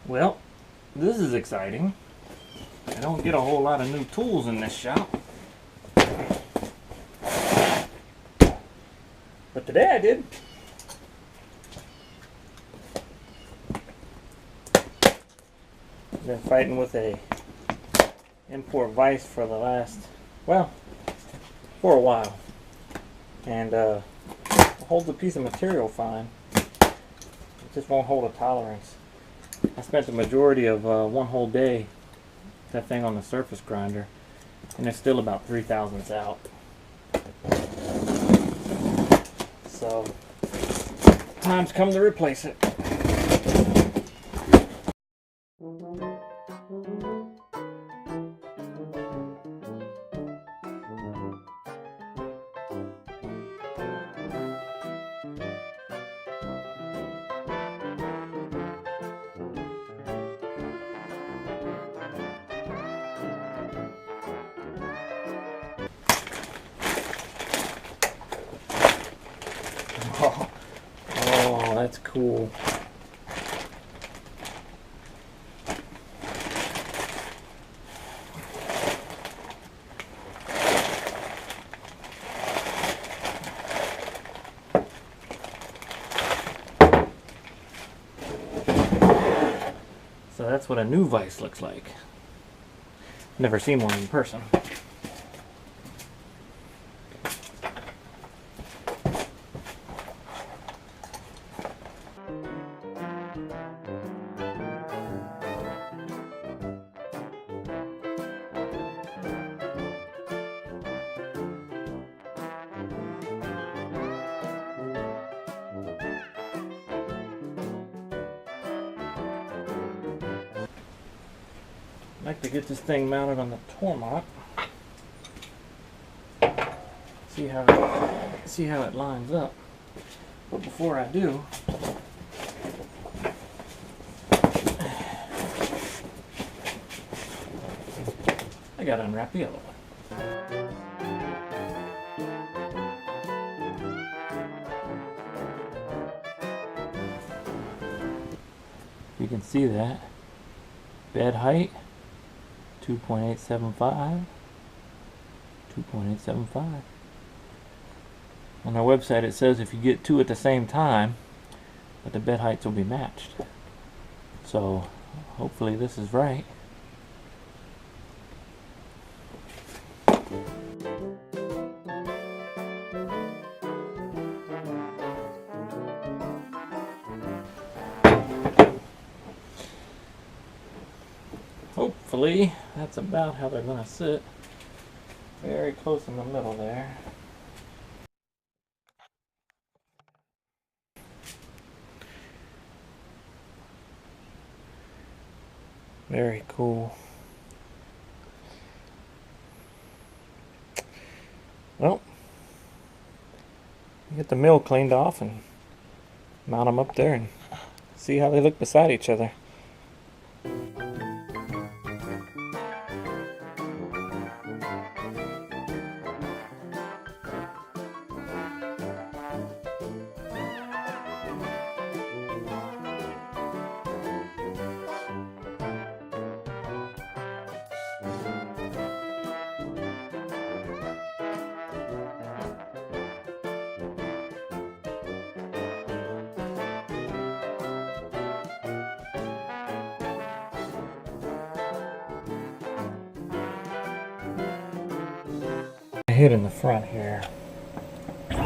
Well, this is exciting. I don't get a whole lot of new tools in this shop. But today I did. I've been fighting with a import vise for the last, well, for a while. And it holds a piece of material fine. It just won't hold a tolerance. I spent the majority of one whole day that thing on the surface grinder, and it's still about 3 thousandths out. So, time's come to replace it. Oh, that's cool. So that's what a new vise looks like. Never seen one in person. I'd like to get this thing mounted on the Tormach. See how it lines up. But before I do, I gotta unwrap the other one. You can see that bed height 2.875. On our website it says if you get two at the same time, that the bed heights will be matched. So hopefully this is right. Hopefully that's about how they're going to sit. Very close in the middle there. Very cool. Well, get the mill cleaned off and mount them up there and see how they look beside each other. Hit in the front here. So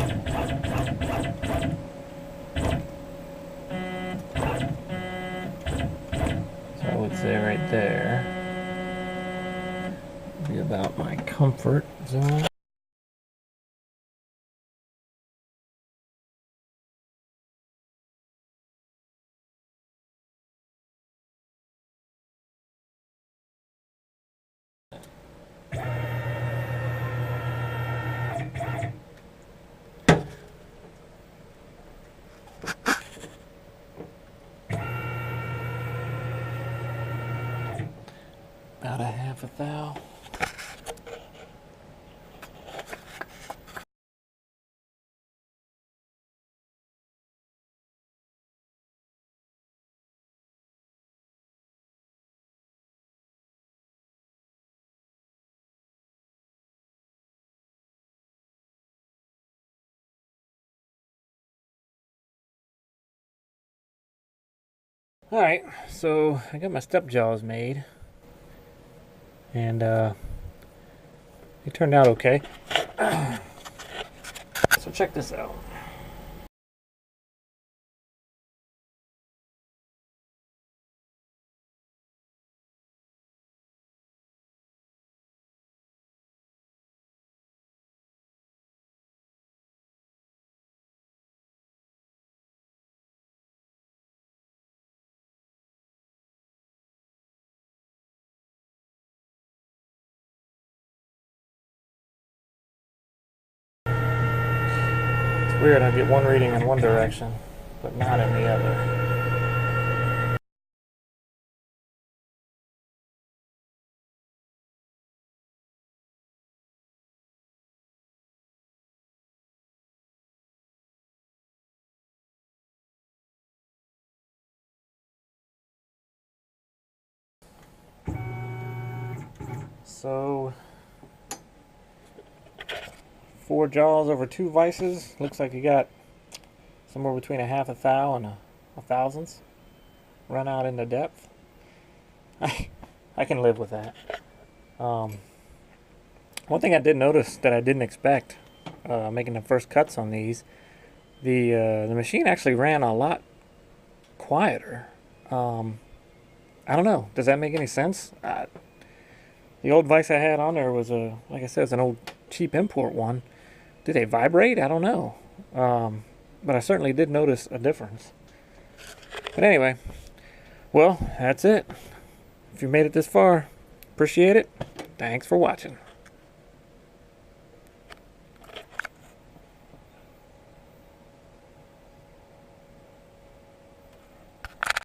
I would say right there would be about my comfort zone. About a half a thou. Alright, so I got my step jaws made. And they turned out okay. So check this out. It's weird, I get one reading in one direction, but not in the other. So 4 jaws over 2 vices. Looks like you got somewhere between a half a thou and a thousandths run out into depth. I can live with that. One thing I did notice that I didn't expect making the first cuts on these, the machine actually ran a lot quieter. I don't know. Does that make any sense? The old vise I had on there was like I said, it's an old cheap import one. Do they vibrate? I don't know. But I certainly did notice a difference. But anyway, well, that's it. If you made it this far, appreciate it. Thanks for watching.